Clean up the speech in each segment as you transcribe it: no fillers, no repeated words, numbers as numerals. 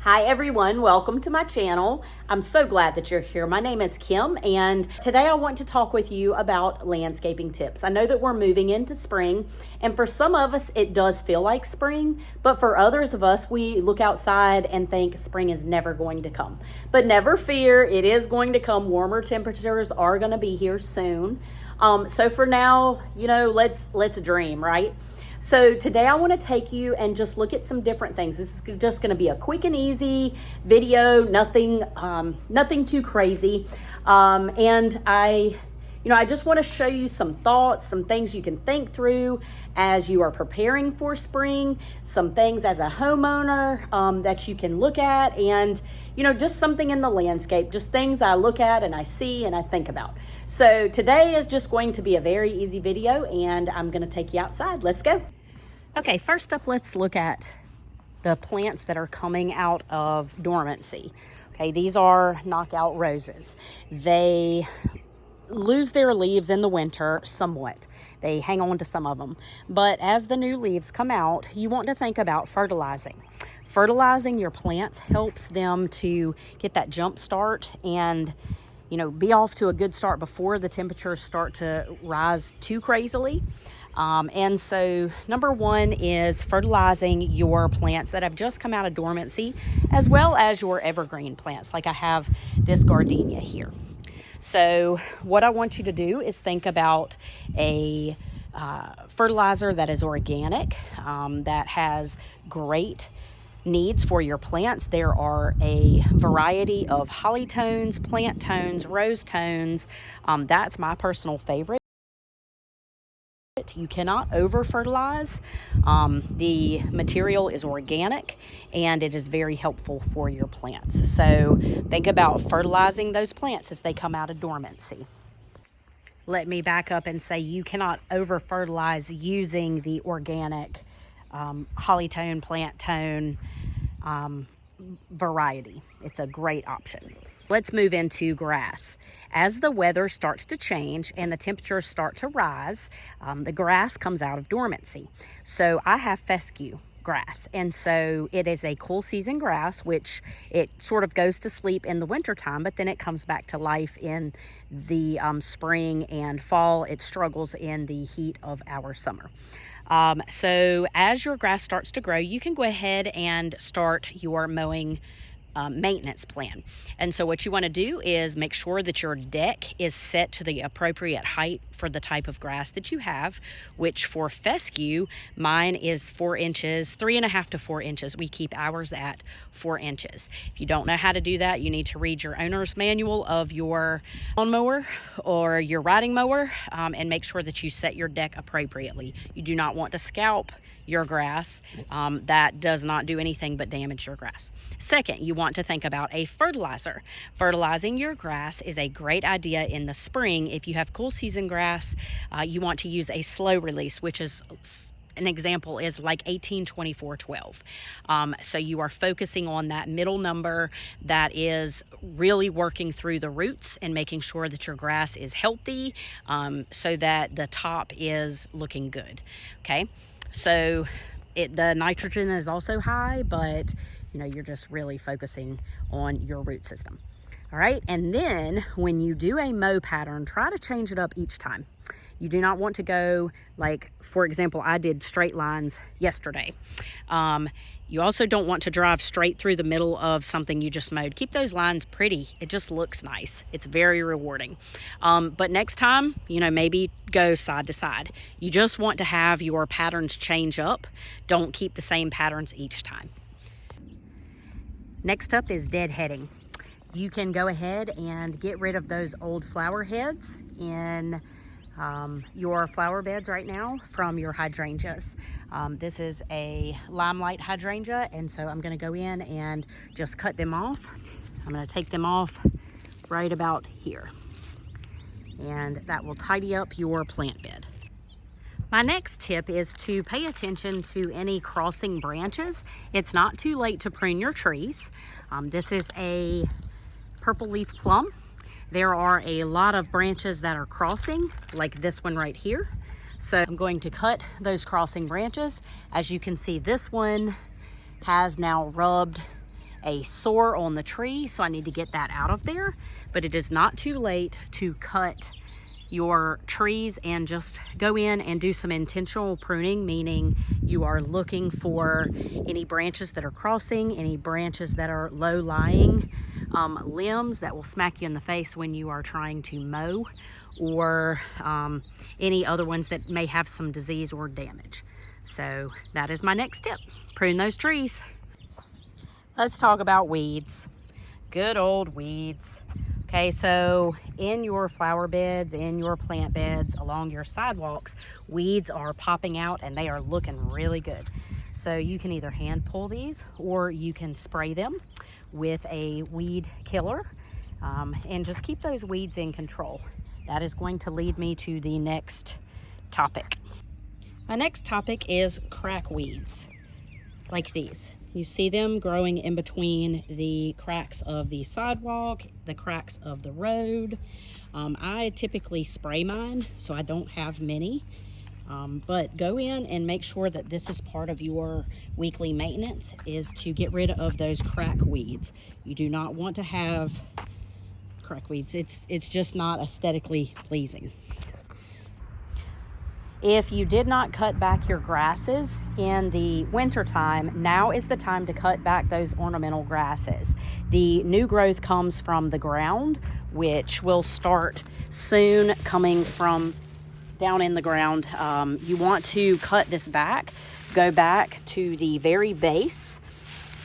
Hi everyone, welcome to my channel. I'm so glad that you're here. My name is Kim and today I want to talk with you about landscaping tips. I know that we're moving into spring and for some of us it does feel like spring, but for others of us we look outside and think spring is never going to come. But never fear, it is going to come. Warmer temperatures are going to be here soon. So for now, let's dream, right? So today I want to take you and just look at some different things. This is just going to be a quick and easy video, nothing too crazy. And I just want to show you some thoughts, some things you can think through as you are preparing for spring, some things as a homeowner that you can look at, and just something in the landscape, just things I look at and I see and I think about. So today is just going to be a very easy video and I'm going to take you outside. Let's go. Okay, first up, let's look at the plants that are coming out of dormancy. Okay, these are knockout roses. They lose their leaves in the winter somewhat. They hang on to some of them. But as the new leaves come out, you want to think about fertilizing. Fertilizing your plants helps them to get that jump start and be off to a good start before the temperatures start to rise too crazily. And so number one is fertilizing your plants that have just come out of dormancy, as well as your evergreen plants, like I have this gardenia here. So what I want you to do is think about a fertilizer that is organic, that has great needs for your plants. There are a variety of holly tones, plant tones, rose tones. That's my personal favorite. You cannot over fertilize. The material is organic and it is very helpful for your plants. So think about fertilizing those plants as they come out of dormancy. Let me back up and say you cannot over fertilize using the organic holly tone, plant tone variety. It's a great option. Let's move into grass. As the weather starts to change and the temperatures start to rise, the grass comes out of dormancy. So I have fescue grass, and so it is a cool season grass, which it sort of goes to sleep in the wintertime, but then it comes back to life in the spring and fall. It struggles in the heat of our summer. So as your grass starts to grow, you can go ahead and start your mowing maintenance plan. And so what you want to do is make sure that your deck is set to the appropriate height for the type of grass that you have, which for fescue, mine is 4 inches, 3.5 to 4 inches. We keep ours at 4 inches. If you don't know how to do that, you need to read your owner's manual of your lawnmower or your riding mower, and make sure that you set your deck appropriately. You do not want to scalp your grass. That does not do anything but damage your grass. Second, you want to think about a fertilizer. Fertilizing your grass is a great idea in the spring. If you have cool season grass, you want to use a slow release, which is an example is like 18-24-12. So you are focusing on that middle number that is really working through the roots and making sure that your grass is healthy, so that the top is looking good. Okay. So the nitrogen is also high, but you're just really focusing on your root system. All right, and then when you do a mow pattern, try to change it up each time. You do not want to go like, for example, I did straight lines yesterday. You also don't want to drive straight through the middle of something you just mowed. Keep those lines pretty. It just looks nice. It's very rewarding. But next time, maybe go side to side. You just want to have your patterns change up. Don't keep the same patterns each time. Next up is deadheading. You can go ahead and get rid of those old flower heads in your flower beds right now from your hydrangeas. This is a limelight hydrangea, and so I'm going to go in and just cut them off. I'm going to take them off right about here, and that will tidy up your plant bed. My next tip is to pay attention to any crossing branches. It's not too late to prune your trees. This is a purple leaf plum. There are a lot of branches that are crossing, like this one right here. So I'm going to cut those crossing branches. As you can see, this one has now rubbed a sore on the tree, so I need to get that out of there. But it is not too late to cut your trees and just go in and do some intentional pruning, meaning you are looking for any branches that are crossing, any branches that are low lying, limbs that will smack you in the face when you are trying to mow, or any other ones that may have some disease or damage. So that is my next tip: prune those trees. Let's talk about weeds. Good old weeds. Okay, so in your flower beds, in your plant beds, along your sidewalks, weeds are popping out and they are looking really good. So you can either hand pull these or you can spray them with a weed killer, and just keep those weeds in control. That is going to lead me to the next topic. My next topic is crack weeds, like these. You see them growing in between the cracks of the sidewalk, the cracks of the road. I typically spray mine, so I don't have many. But go in and make sure that this is part of your weekly maintenance, is to get rid of those crack weeds. You do not want to have crack weeds. It's just not aesthetically pleasing. If you did not cut back your grasses in the winter time, now is the time to cut back those ornamental grasses. The new growth comes from the ground, which will start soon coming from down in the ground. You want to cut this back, go back to the very base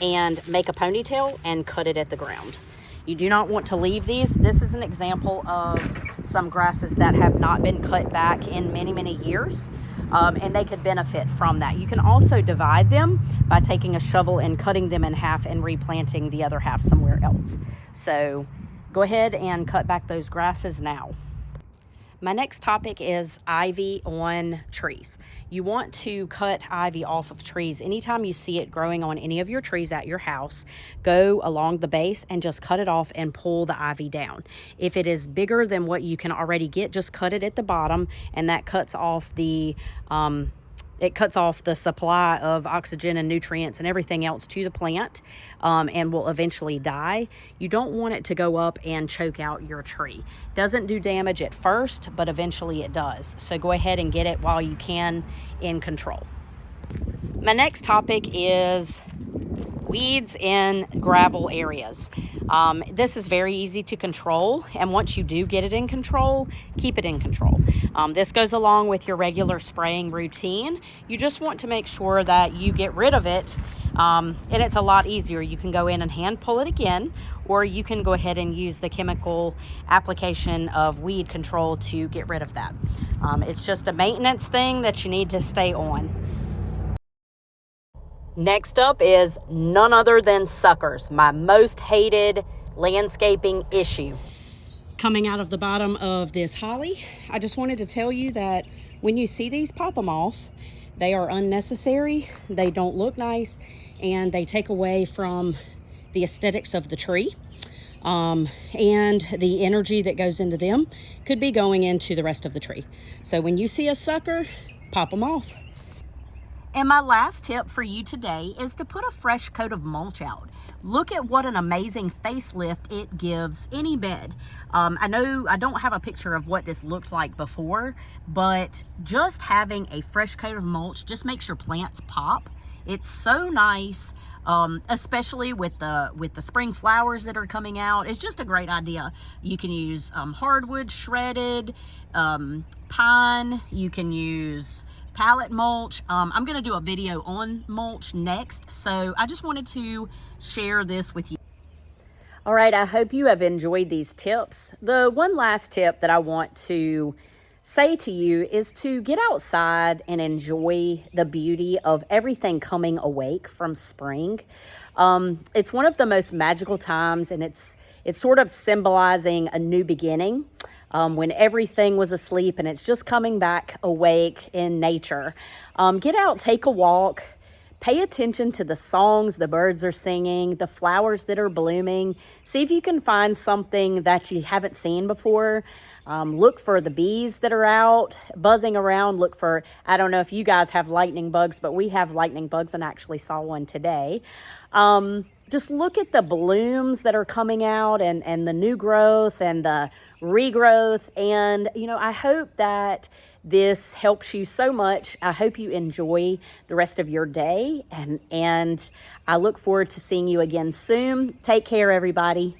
and make a ponytail and cut it at the ground. You do not want to leave these. This is an example of some grasses that have not been cut back in many, many years, and they could benefit from that. You can also divide them by taking a shovel and cutting them in half and replanting the other half somewhere else. So go ahead and cut back those grasses now. My next topic is ivy on trees. You want to cut ivy off of trees. Anytime you see it growing on any of your trees at your house, go along the base and just cut it off and pull the ivy down. If it is bigger than what you can already get, just cut it at the bottom, and that cuts off the supply of oxygen and nutrients and everything else to the plant, and will eventually die. You don't want it to go up and choke out your tree. Doesn't do damage at first, but eventually it does. So go ahead and get it while you can in control. My next topic is weeds in gravel areas. This is very easy to control, and once you do get it in control, keep it in control. This goes along with your regular spraying routine. You just want to make sure that you get rid of it, and it's a lot easier. You can go in and hand pull it again, or you can go ahead and use the chemical application of weed control to get rid of that. It's just a maintenance thing that you need to stay on. Next up is none other than suckers, my most hated landscaping issue. Coming out of the bottom of this holly, I just wanted to tell you that when you see these, pop them off. They are unnecessary, they don't look nice, and they take away from the aesthetics of the tree. And the energy that goes into them could be going into the rest of the tree. So when you see a sucker, pop them off. And my last tip for you today is to put a fresh coat of mulch out. Look at what an amazing facelift it gives any bed. I know I don't have a picture of what this looked like before, but just having a fresh coat of mulch just makes your plants pop. It's so nice, especially with the spring flowers that are coming out. It's just a great idea. You can use hardwood shredded, pine. You can use pallet mulch. I'm going to do a video on mulch next, so I just wanted to share this with you. All right, I hope you have enjoyed these tips. The one last tip that I want to say to you is to get outside and enjoy the beauty of everything coming awake from spring. It's one of the most magical times, and it's sort of symbolizing a new beginning. When everything was asleep and it's just coming back awake in nature. Get out, take a walk, pay attention to the songs the birds are singing, the flowers that are blooming. See if you can find something that you haven't seen before. Look for the bees that are out buzzing around. Look for, I don't know if you guys have lightning bugs, but we have lightning bugs and actually saw one today. just look at the blooms that are coming out, and the new growth and the regrowth. And, I hope that this helps you so much. I hope you enjoy the rest of your day, and I look forward to seeing you again soon. Take care, everybody.